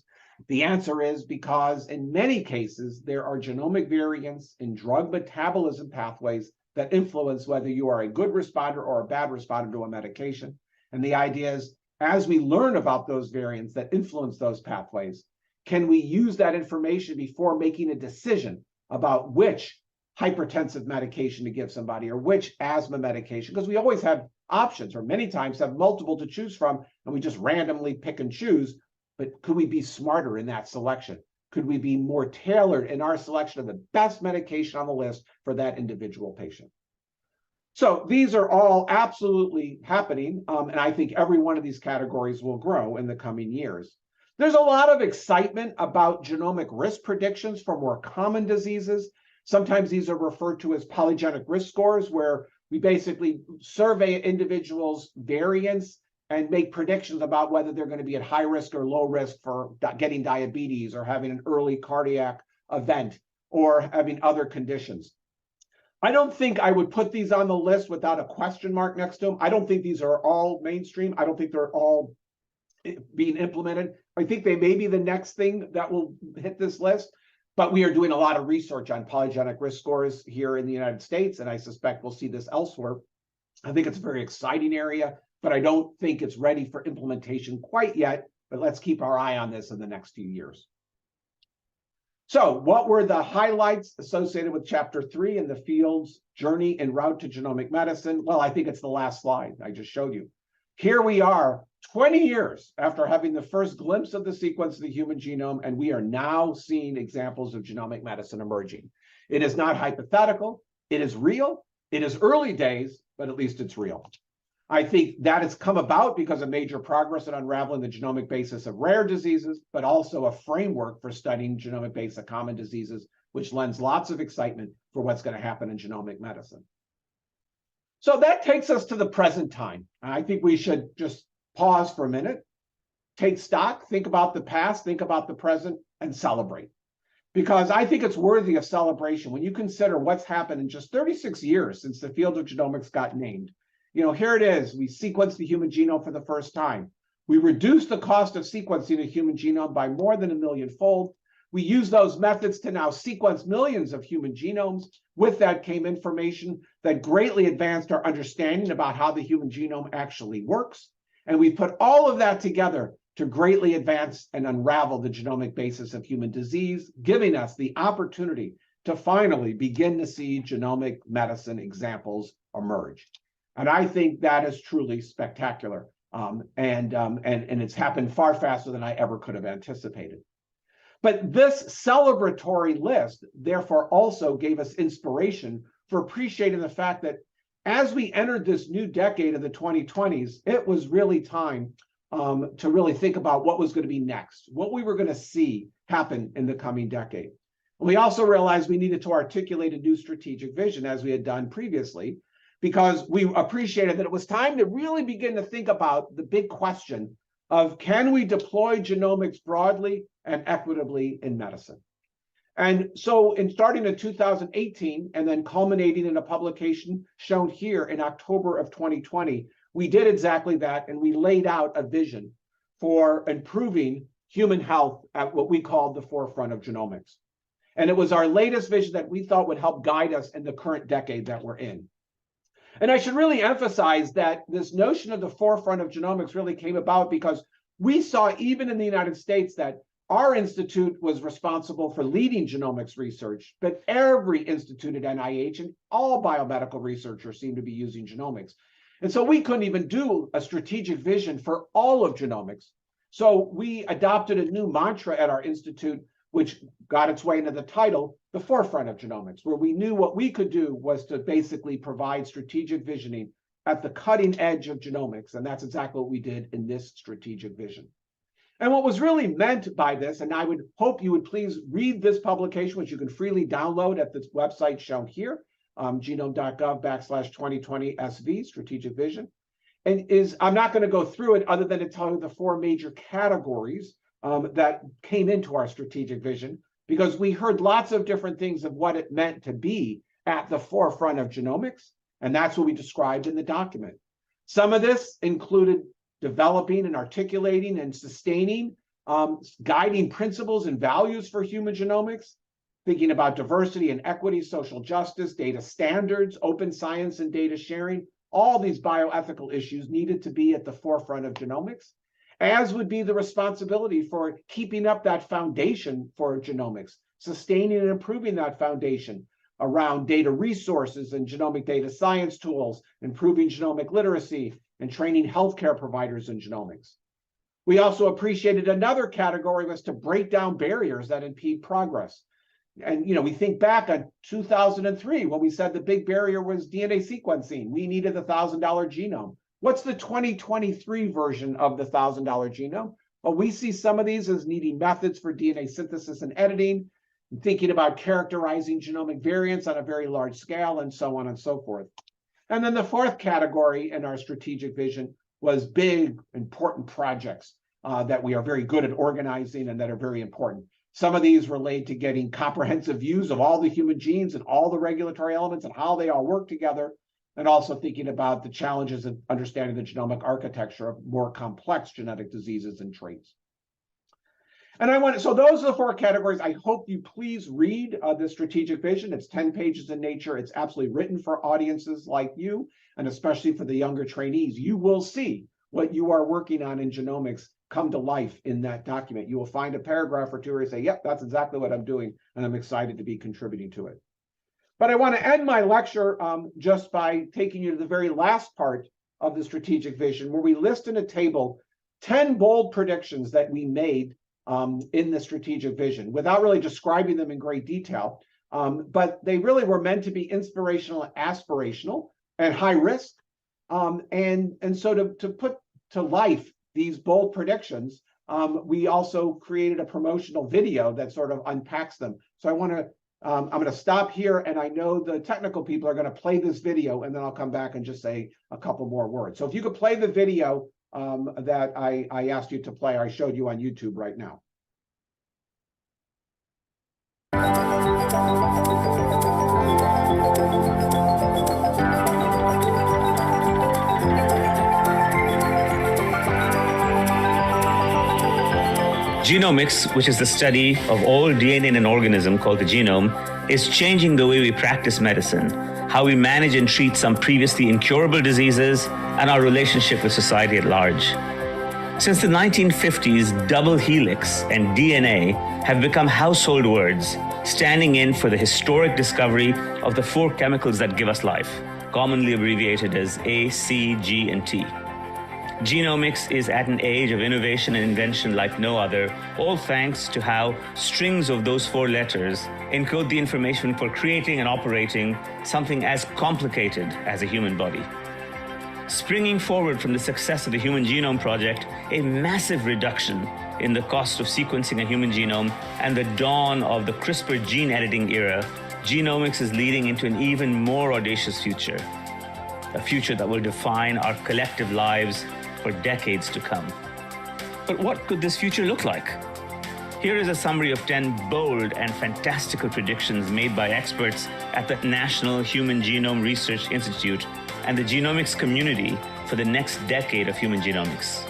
The answer is because in many cases, there are genomic variants in drug metabolism pathways that influence whether you are a good responder or a bad responder to a medication. And the idea is, as we learn about those variants that influence those pathways, can we use that information before making a decision about which hypertensive medication to give somebody or which asthma medication? Because we always have options, or many times have multiple to choose from, and we just randomly pick and choose. But could we be smarter in that selection? Could we be more tailored in our selection of the best medication on the list for that individual patient? So these are all absolutely happening, and I think every one of these categories will grow in the coming years. There's a lot of excitement about genomic risk predictions for more common diseases. Sometimes these are referred to as polygenic risk scores, where we basically survey individuals' variants and make predictions about whether they're going to be at high risk or low risk for getting diabetes or having an early cardiac event or having other conditions. I don't think I would put these on the list without a question mark next to them. I don't think these are all mainstream. I don't think they're all being implemented. I think they may be the next thing that will hit this list, but we are doing a lot of research on polygenic risk scores here in the United States, and I suspect we'll see this elsewhere. I think it's a very exciting area, but I don't think it's ready for implementation quite yet, but let's keep our eye on this in the next few years. So what were the highlights associated with Chapter 3 in the field's journey en route to genomic medicine? Well, I think it's the last slide I just showed you. Here we are 20 years after having the first glimpse of the sequence of the human genome, and we are now seeing examples of genomic medicine emerging. It is not hypothetical, it is real, it is early days, but at least it's real. I think that has come about because of major progress in unraveling the genomic basis of rare diseases, but also a framework for studying genomic base of common diseases, which lends lots of excitement for what's going to happen in genomic medicine. So that takes us to the present time. I think we should just pause for a minute, take stock, think about the past, think about the present, and celebrate. Because I think it's worthy of celebration when you consider what's happened in just 36 years since the field of genomics got named. You know, here it is. We sequenced the human genome for the first time. We reduced the cost of sequencing a human genome by more than 1 million-fold. We use those methods to now sequence millions of human genomes. With that came information that greatly advanced our understanding about how the human genome actually works. And we put all of that together to greatly advance and unravel the genomic basis of human disease, giving us the opportunity to finally begin to see genomic medicine examples emerge. And I think that is truly spectacular. And it's happened far faster than I ever could have anticipated. But this celebratory list, therefore, also gave us inspiration for appreciating the fact that as we entered this new decade of the 2020s, it was really time to really think about what was going to be next, what we were going to see happen in the coming decade. We also realized we needed to articulate a new strategic vision, as we had done previously, because we appreciated that it was time to really begin to think about the big question of, can we deploy genomics broadly and equitably in medicine? And so starting in 2018 and then culminating in a publication shown here in October of 2020, we did exactly that, and we laid out a vision for improving human health at what we called the forefront of genomics. And it was our latest vision that we thought would help guide us in the current decade that we're in. And I should really emphasize that this notion of the forefront of genomics really came about because we saw, even in the United States, that our institute was responsible for leading genomics research, but every institute at NIH and all biomedical researchers seem to be using genomics. And so we couldn't even do a strategic vision for all of genomics. So we adopted a new mantra at our institute, which got its way into the title, the forefront of genomics, where we knew what we could do was to basically provide strategic visioning at the cutting edge of genomics. And that's exactly what we did in this strategic vision. And what was really meant by this, and I would hope you would please read this publication, which you can freely download at this website shown here, genome.gov/2020SV, Strategic Vision. And I'm not going to go through it other than to tell you the four major categories that came into our strategic vision, because we heard lots of different things of what it meant to be at the forefront of genomics, and that's what we described in the document. Some of this included developing and articulating and sustaining guiding principles and values for human genomics, thinking about diversity and equity, social justice, data standards, open science and data sharing. All these bioethical issues needed to be at the forefront of genomics, as would be the responsibility for keeping up that foundation for genomics, sustaining and improving that foundation around data resources and genomic data science tools, improving genomic literacy, and training healthcare providers in genomics. We also appreciated another category was to break down barriers that impede progress. And we think back on 2003 when we said the big barrier was DNA sequencing. We needed the $1,000 genome. What's the 2023 version of the $1,000 genome? Well, we see some of these as needing methods for DNA synthesis and editing, thinking about characterizing genomic variants on a very large scale, and so on and so forth. And then the fourth category in our strategic vision was big, important projects that we are very good at organizing and that are very important. Some of these relate to getting comprehensive views of all the human genes and all the regulatory elements and how they all work together, and also thinking about the challenges of understanding the genomic architecture of more complex genetic diseases and traits. And so those are the four categories. I hope you please read the strategic vision. It's 10 pages in nature. It's absolutely written for audiences like you, and especially for the younger trainees. You will see what you are working on in genomics come to life in that document. You will find a paragraph or two where you say, yep, that's exactly what I'm doing, and I'm excited to be contributing to it. But I want to end my lecture just by taking you to the very last part of the strategic vision, where we list in a table 10 bold predictions that we made in the strategic vision, without really describing them in great detail. But they really were meant to be inspirational, aspirational, and high risk. And so to put to life these bold predictions, we also created a promotional video that sort of unpacks them. So I'm going to stop here, and I know the technical people are going to play this video, and then I'll come back and just say a couple more words. So if you could play the video that I asked you to play, I showed you on YouTube right now. Genomics, which is the study of all DNA in an organism called the genome, is changing the way we practice medicine, how we manage and treat some previously incurable diseases, and our relationship with society at large. Since the 1950s, double helix and DNA have become household words, standing in for the historic discovery of the four chemicals that give us life: commonly abbreviated as A, C, G, and T. Genomics is at an age of innovation and invention like no other, all thanks to how strings of those 4 letters encode the information for creating and operating something as complicated as a human body. Springing forward from the success of the Human Genome Project, a massive reduction in the cost of sequencing a human genome, and the dawn of the CRISPR gene editing era, genomics is leading into an even more audacious future. A future that will define our collective lives for decades to come. But what could this future look like? Here is a summary of 10 bold and fantastical predictions made by experts at the National Human Genome Research Institute and the genomics community for the next decade of human genomics.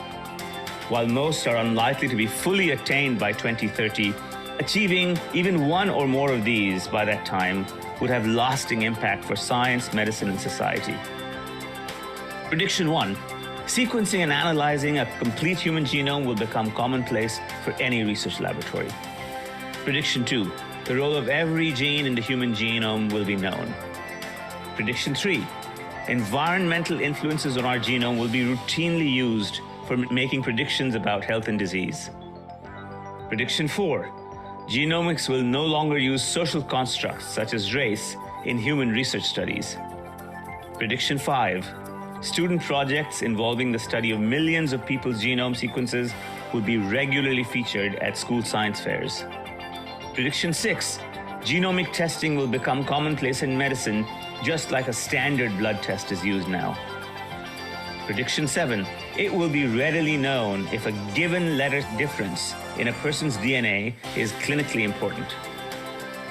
While most are unlikely to be fully attained by 2030, achieving even one or more of these by that time would have lasting impact for science, medicine, and society. Prediction 1. Sequencing and analyzing a complete human genome will become commonplace for any research laboratory. Prediction 2. The role of every gene in the human genome will be known. Prediction 3. Environmental influences on our genome will be routinely used for making predictions about health and disease. Prediction 4. Genomics will no longer use social constructs such as race in human research studies. Prediction 5. Student projects involving the study of millions of people's genome sequences will be regularly featured at school science fairs. Prediction 6. Genomic testing will become commonplace in medicine, just like a standard blood test is used now. Prediction 7. It will be readily known if a given letter difference in a person's DNA is clinically important.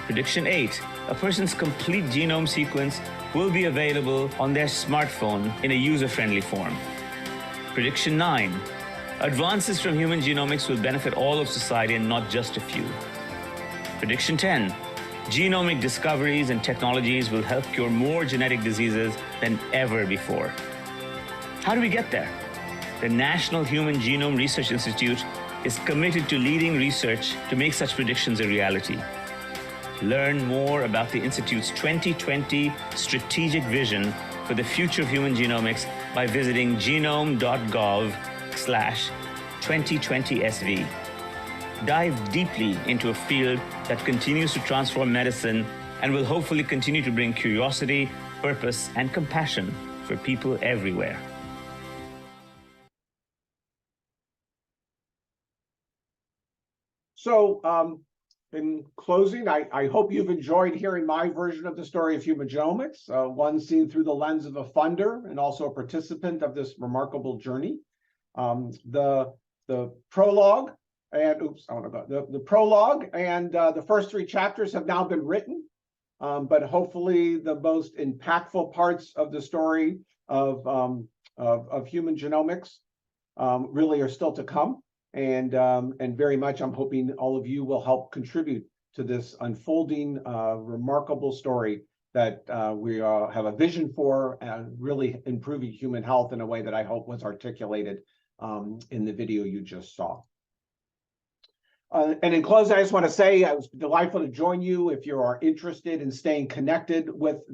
Prediction 8. A person's complete genome sequence will be available on their smartphone in a user-friendly form. Prediction 9. Advances from human genomics will benefit all of society and not just a few. Prediction 10. Genomic discoveries and technologies will help cure more genetic diseases than ever before. How do we get there? The National Human Genome Research Institute is committed to leading research to make such predictions a reality. Learn more about the Institute's 2020 strategic vision for the future of human genomics by visiting genome.gov/2020SV. Dive deeply into a field that continues to transform medicine and will hopefully continue to bring curiosity, purpose, and compassion for people everywhere. So, in closing, I hope you've enjoyed hearing my version of the story of human genomics, one seen through the lens of a funder and also a participant of this remarkable journey. The prologue and the prologue and the first 3 chapters have now been written, but hopefully the most impactful parts of the story of human genomics really are still to come. And very much I'm hoping all of you will help contribute to this unfolding, remarkable story that we have a vision for, really improving human health in a way that I hope was articulated in the video you just saw. And in closing, I just want to say I was delightful to join you. If you are interested in staying connected with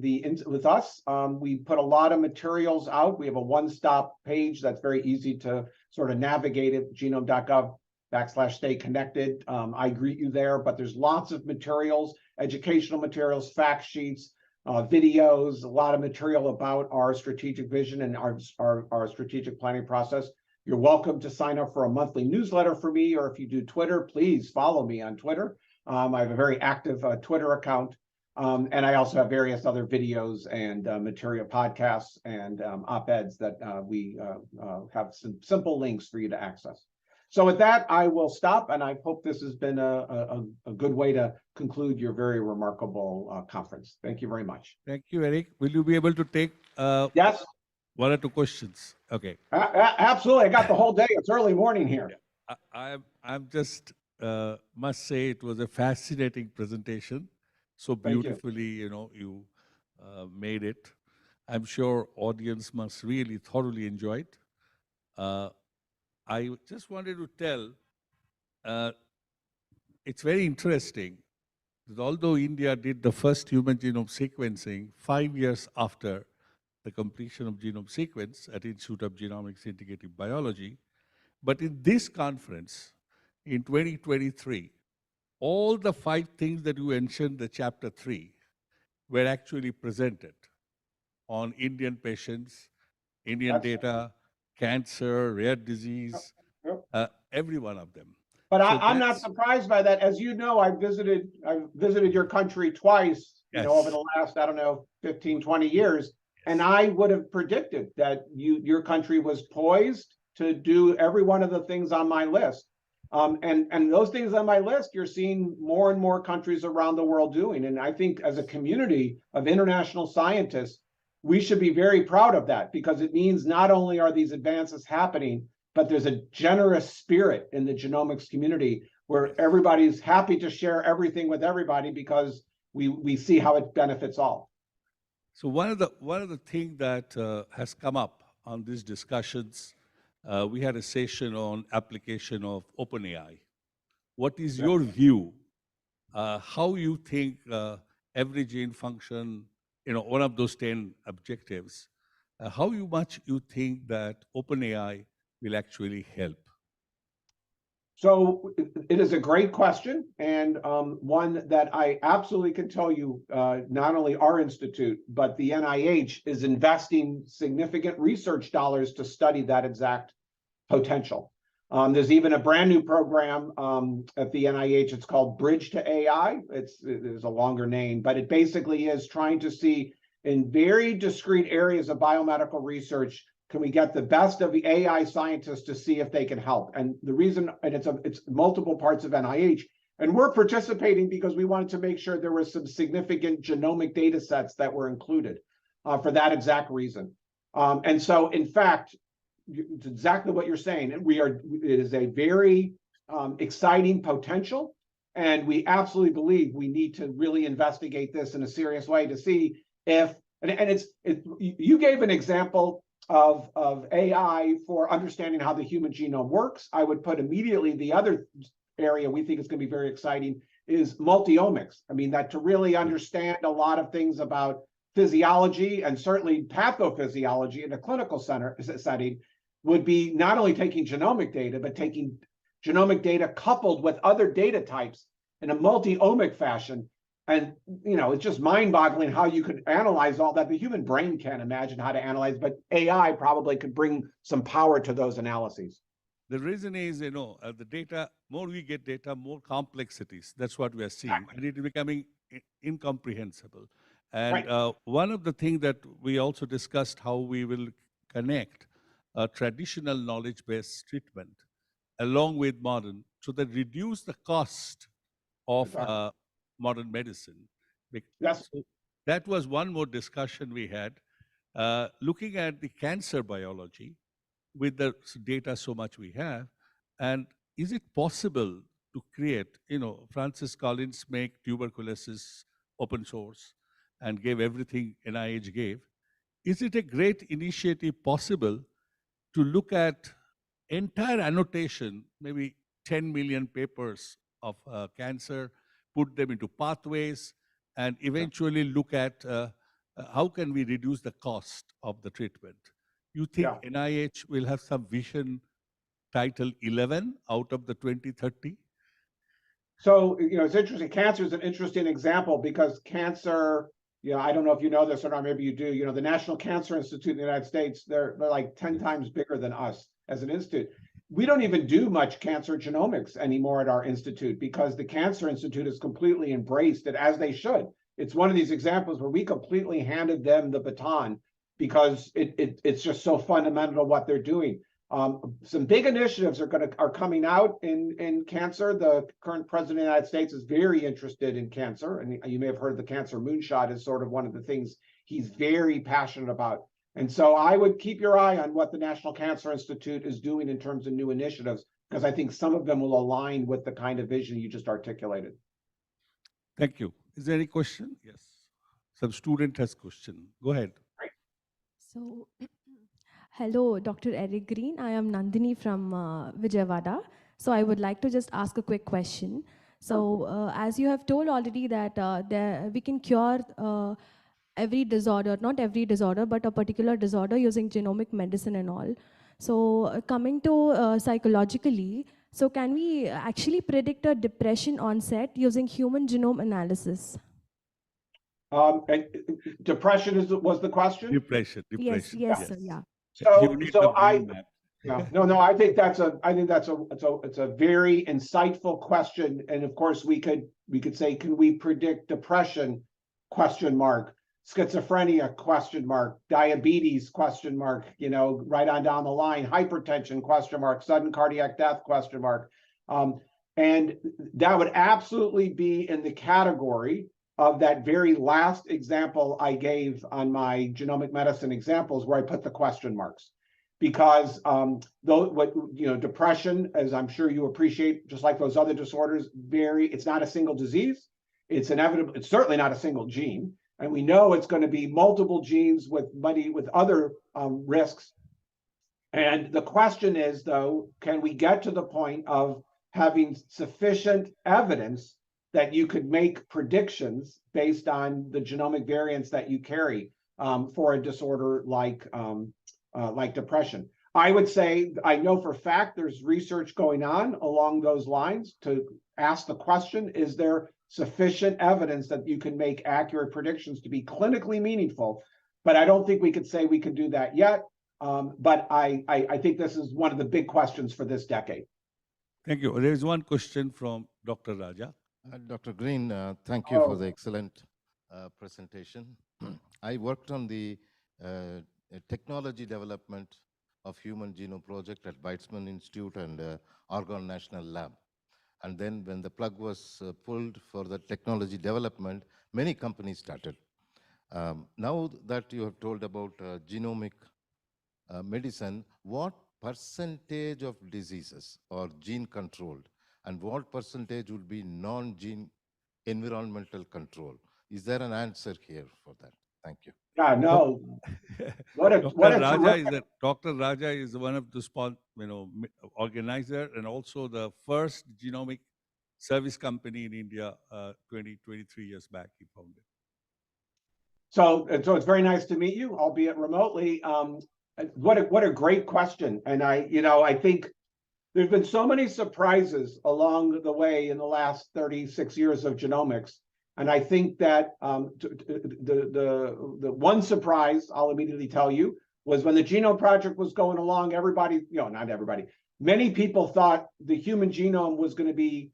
us, we put a lot of materials out. We have a one-stop page that's very easy to sort of navigate it, genome.gov/stay connected. I greet you there, but there's lots of materials, educational materials, fact sheets, videos, a lot of material about our strategic vision and our strategic planning process. You're welcome to sign up for a monthly newsletter for me, or if you do Twitter, please follow me on Twitter. I have a very active Twitter account, and I also have various other videos and material podcasts and op-eds that we have some simple links for you to access. So with that, I will stop, and I hope this has been a good way to conclude your very remarkable conference. Thank you very much. Thank you, Eric. Will you be able to take Yes. 1 or 2 questions? Okay. Absolutely. I got the whole day. It's early morning here. Yeah. I'm just must say it was a fascinating presentation. So beautifully, you made it. I'm sure audience must really thoroughly enjoy it. I just wanted to tell, it's very interesting that although India did the first human genome sequencing 5 years after the completion of genome sequence at Institute of Genomics Integrative Biology. But in this conference, in 2023, all the 5 things that you mentioned, the chapter 3, were actually presented on Indian patients, Indian data, cancer, rare disease, every one of them. But So I'm not surprised by that. As you know, I've visited your country twice, over the last, I don't know, 15, 20 years. And I would have predicted that your country was poised to do every one of the things on my list. And those things on my list, you're seeing more and more countries around the world doing. And I think as a community of international scientists, we should be very proud of that, because it means not only are these advances happening, but there's a generous spirit in the genomics community where everybody's happy to share everything with everybody because we see how it benefits all. So one of the things that has come up on these discussions, we had a session on application of OpenAI. What is your view? How you think every gene function, one of those 10 objectives, how much you think that OpenAI will actually help? So it is a great question, and one that I absolutely can tell you, not only our institute, but the NIH is investing significant research dollars to study that exact potential. There's even a brand new program at the NIH. It's called Bridge to AI. There's a longer name, but it basically is trying to see in very discrete areas of biomedical research, can we get the best of the AI scientists to see if they can help? And the reason, and it's multiple parts of NIH, and we're participating because we wanted to make sure there were some significant genomic data sets that were included for that exact reason. And so, in fact, it's exactly what you're saying. It is a very exciting potential, and we absolutely believe we need to really investigate this in a serious way to see if, you gave an example of AI for understanding how the human genome works. I would put immediately the other area we think is going to be very exciting is multi-omics. I mean, that to really understand a lot of things about physiology and certainly pathophysiology in a clinical setting would be not only taking genomic data, but taking genomic data coupled with other data types in a multi-omic fashion. And, it's just mind-boggling how you could analyze all that. The human brain can't imagine how to analyze, but AI probably could bring some power to those analyses. The reason is, the data, more we get data, more complexities. That's what we are seeing. Exactly. And it is becoming incomprehensible. And one of the things that we also discussed, how we will connect traditional knowledge-based treatment along with modern, so that reduce the cost of modern medicine. Yes. So that was one more discussion we had, looking at the cancer biology with the data so much we have, and is it possible to create, Francis Collins make tuberculosis open source and gave everything NIH gave. Is it a great initiative possible to look at entire annotation, maybe 10 million papers of cancer, put them into pathways, and eventually look at how can we reduce the cost of the treatment? You think NIH will have some vision title 11 out of the 2030? So, it's interesting. Cancer is an interesting example because cancer, I don't know if you know this or not, maybe you do, the National Cancer Institute in the United States, they're like 10 times bigger than us as an institute. We don't even do much cancer genomics anymore at our institute because the Cancer Institute has completely embraced it, as they should. It's one of these examples where we completely handed them the baton because it's just so fundamental to what they're doing. Some big initiatives are coming out in cancer. The current president of the United States is very interested in cancer, and you may have heard the cancer moonshot is sort of one of the things he's very passionate about. And so I would keep your eye on what the National Cancer Institute is doing in terms of new initiatives, because I think some of them will align with the kind of vision you just articulated. Thank you. Is there any question? Yes. Some student has question. Go ahead. Right. So, hello, Dr. Eric Green. I am Nandini from Vijayawada. So I would like to just ask a quick question. So as you have told already that we can cure every disorder, not every disorder, but a particular disorder using genomic medicine and all. So coming to psychologically, so can we actually predict a depression onset using human genome analysis? And depression was the question? Depression. Yes, Depression. yes, sir, yeah. You need the brain map. Yeah, no, I think that's a very insightful question. And of course, we could say, can we predict depression? Question mark. Schizophrenia? Question mark. Diabetes? Question mark. You know, right on down the line. Hypertension? Question mark. Sudden cardiac death? Question mark. And that would absolutely be in the category of that very last example I gave on my genomic medicine examples, where I put the question marks. Because depression, as I'm sure you appreciate, just like those other disorders, it's not a single disease. It's inevitable. It's certainly not a single gene, and we know it's going to be multiple genes with other risks. And the question is, though, can we get to the point of having sufficient evidence that you could make predictions based on the genomic variants that you carry for a disorder like depression? I would say, I know for a fact there's research going on along those lines to ask the question, is there sufficient evidence that you can make accurate predictions to be clinically meaningful? But I don't think we could say we can do that yet. But I think this is one of the big questions for this decade. Thank you. There is one question from Dr. Raja. Dr. Green, thank you for the excellent presentation. I worked on the technology development of Human Genome Project at Weizmann Institute and Argonne National Lab. And then when the plug was pulled for the technology development, many companies started. Now that you have told about genomic medicine, what percentage of diseases are gene controlled and what percentage would be non-gene environmental control? Is there an answer here for that? Thank you. Yeah, no. Dr. Raja is one of the organizer and also the first genomic service company in India 23 years back he founded. So it's very nice to meet you, albeit remotely. What a great question. And I think there's been so many surprises along the way in the last 36 years of genomics. And I think that the one surprise I'll immediately tell you was when the Genome Project was going along, not everybody, many people thought the human genome was going to be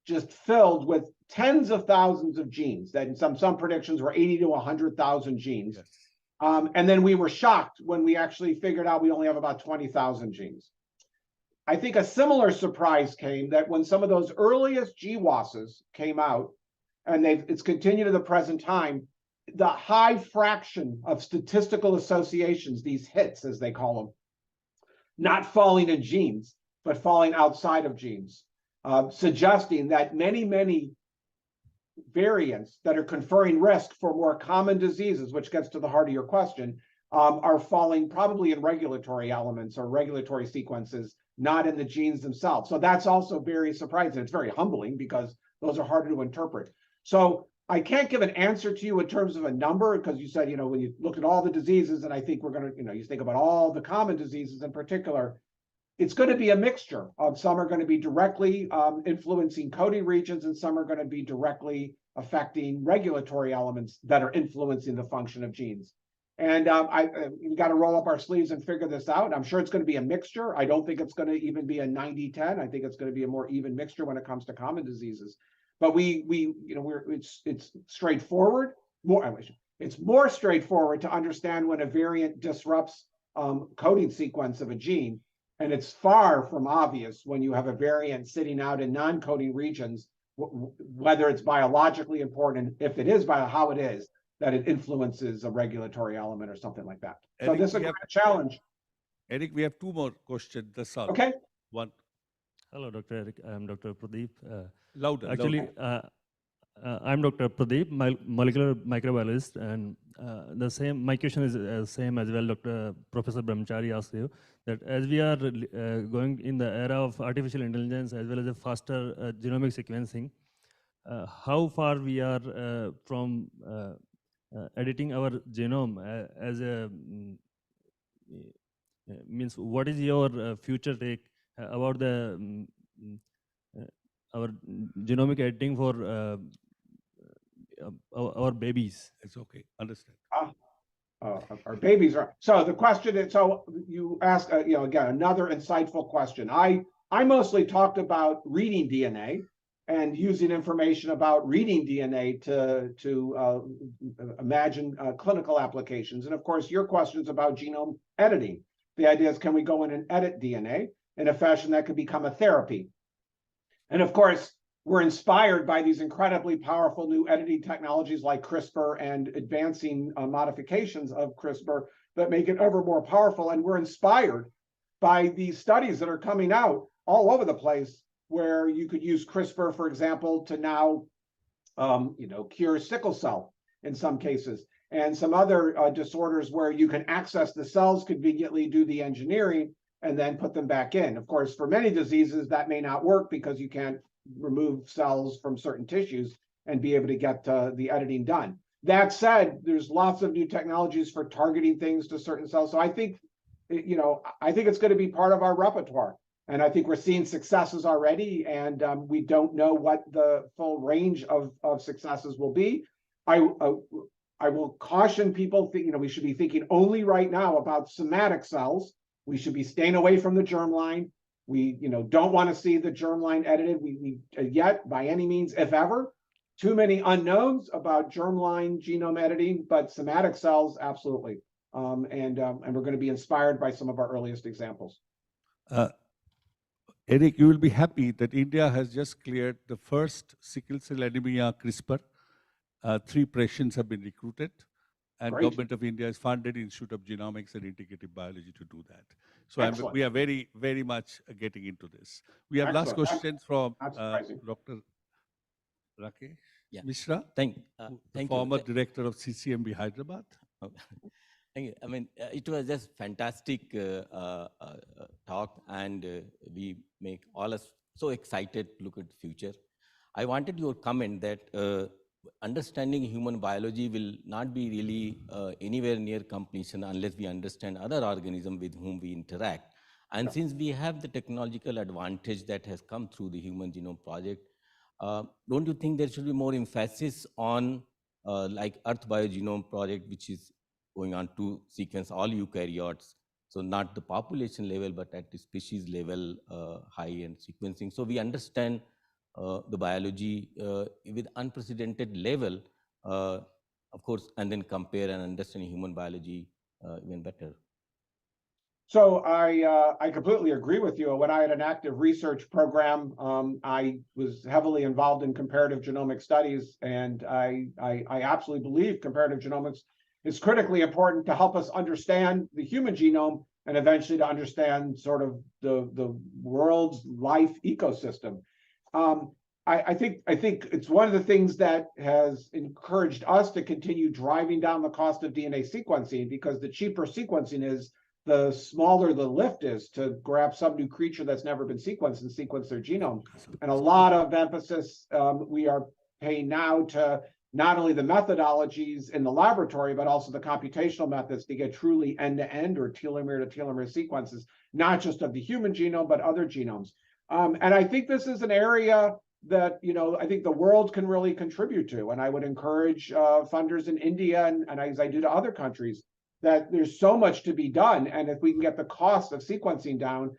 just filled with tens of thousands of genes, that some predictions were 80 to 100,000 genes. Yes. And then we were shocked when we actually figured out we only have about 20,000 genes. I think a similar surprise came that when some of those earliest GWASs came out, and it's continued to the present time, the high fraction of statistical associations, these hits as they call them, not falling in genes, but falling outside of genes, suggesting that many variants that are conferring risk for more common diseases, which gets to the heart of your question, are falling probably in regulatory elements or regulatory sequences, not in the genes themselves. So that's also very surprising. It's very humbling because those are harder to interpret. So I can't give an answer to you in terms of a number, because you said, when you look at all the diseases, and I think we're going to, you think about all the common diseases in particular, it's going to be a mixture of some are going to be directly influencing coding regions, and some are going to be directly affecting regulatory elements that are influencing the function of genes. And we got to roll up our sleeves and figure this out. I'm sure it's going to be a mixture. I don't think it's going to even be a 90-10. I think it's going to be a more even mixture when it comes to common diseases. But it's straightforward. It's more straightforward to understand when a variant disrupts coding sequence of a gene, and it's far from obvious when you have a variant sitting out in non-coding regions, whether it's biologically important, if it is how it is, that it influences a regulatory element or something like that. So this is a great challenge. Eric, we have two more questions. That's all. Okay. One. Hello, Dr. Eric. I'm Dr. Pradeep. Louder. Actually, I'm Dr. Pradeep, molecular microbiologist, and my question is same as well, Professor Brahmachari asked you, that as we are going in the era of artificial intelligence as well as a faster genomic sequencing, how far we are from editing our genome as a means what is your future take about the our genomic editing for our babies? It's okay, understand. Our babies are. So the question is, so you asked, again, another insightful question. I mostly talked about reading DNA and using information about reading DNA to imagine clinical applications. And of course, your question is about genome editing. The idea is, can we go in and edit DNA in a fashion that could become a therapy? And of course, we're inspired by these incredibly powerful new editing technologies like CRISPR and advancing modifications of CRISPR that make it ever more powerful. And we're inspired by these studies that are coming out all over the place, where you could use CRISPR, for example, to now, cure sickle cell in some cases, and some other disorders where you can access the cells conveniently, do the engineering, and then put them back in. Of course, for many diseases, that may not work because you can't remove cells from certain tissues and be able to get the editing done. That said, there's lots of new technologies for targeting things to certain cells. So I think, I think it's going to be part of our repertoire. And I think we're seeing successes already, and we don't know what the full range of successes will be. I will caution people, we should be thinking only right now about somatic cells. We should be staying away from the germline. We, don't want to see the germline edited. We yet, by any means, if ever. Too many unknowns about germline genome editing, but somatic cells, absolutely. And we're going to be inspired by some of our earliest examples. Eric, you will be happy that India has just cleared the first sickle cell anemia CRISPR. 3 patients have been recruited, and Great. Government of India has funded Institute of Genomics and Integrative Biology to do that. So we are very, very much getting into this. We have last questions from Dr. Rakesh Mishra, Thank former you. director of CCMB Hyderabad. Thank you. I mean, it was just fantastic talk, and we make all us so excited to look at the future. I wanted your comment that understanding human biology will not be really anywhere near completion unless we understand other organisms with whom we interact. And since we have the technological advantage that has come through the Human Genome Project, don't you think there should be more emphasis on like Earth Biogenome Project, which is going on to sequence all eukaryotes, so not the population level, but at the species level, high-end sequencing. So we understand the biology with unprecedented level, of course, and then compare and understand human biology even better. So I completely agree with you. When I had an active research program, I was heavily involved in comparative genomic studies, and I absolutely believe comparative genomics is critically important to help us understand the human genome and eventually to understand sort of the world's life ecosystem. I think it's one of the things that has encouraged us to continue driving down the cost of DNA sequencing, because the cheaper sequencing is, the smaller the lift is to grab some new creature that's never been sequenced and sequence their genome. And a lot of emphasis we are paying now to not only the methodologies in the laboratory, but also the computational methods to get truly end-to-end or telomere-to-telomere sequences, not just of the human genome, but other genomes. And I think this is an area that, I think the world can really contribute to. And I would encourage funders in India, and as I do to other countries, that there's so much to be done. And if we can get the cost of sequencing down,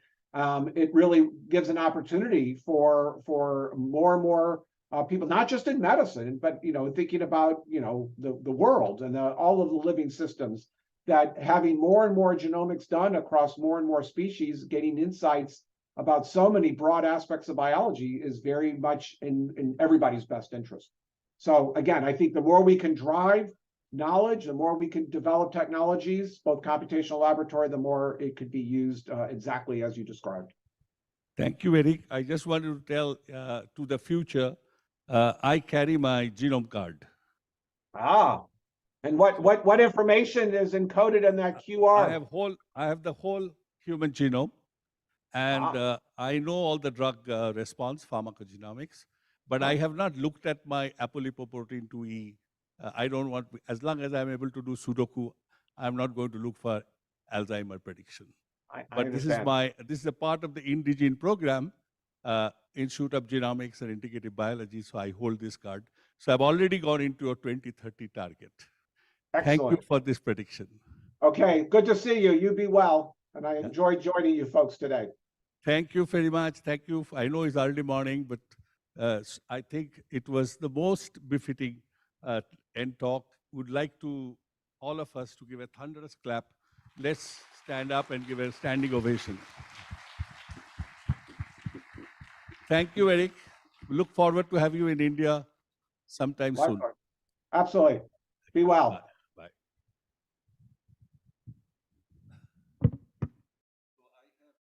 it really gives an opportunity for more and more people, not just in medicine, but thinking about the world and all of the living systems, that having more and more genomics done across more and more species, getting insights about so many broad aspects of biology is very much in everybody's best interest. So again, I think the more we can drive knowledge, the more we can develop technologies, both computational laboratory, the more it could be used exactly as you described. Thank you, Eric. I just wanted to tell to the future, I carry my genome card. And what information is encoded in that QR? I have the whole human genome, and I know all the drug response, pharmacogenomics, but I have not looked at my apolipoprotein 2E I don't want, as long as I'm able to do Sudoku, I'm not going to look for Alzheimer prediction. I But this is understand. this is a part of the INDIGENE program, Institute of Genomics and Integrative Biology, so I hold this card. So I've already gone into a 2030 target. Thank you Excellent. for this prediction. Okay, good to see you. You be well. And I Yeah. enjoyed joining you folks today. Thank you very much. Thank you. I know it's early morning, but I think it was the most befitting end talk. Would like to all of us to give a thunderous clap. Let's stand up and give a standing ovation. Thank you, Eric. Look forward to have you in India sometime soon. Likewise. Absolutely. Be well. Bye.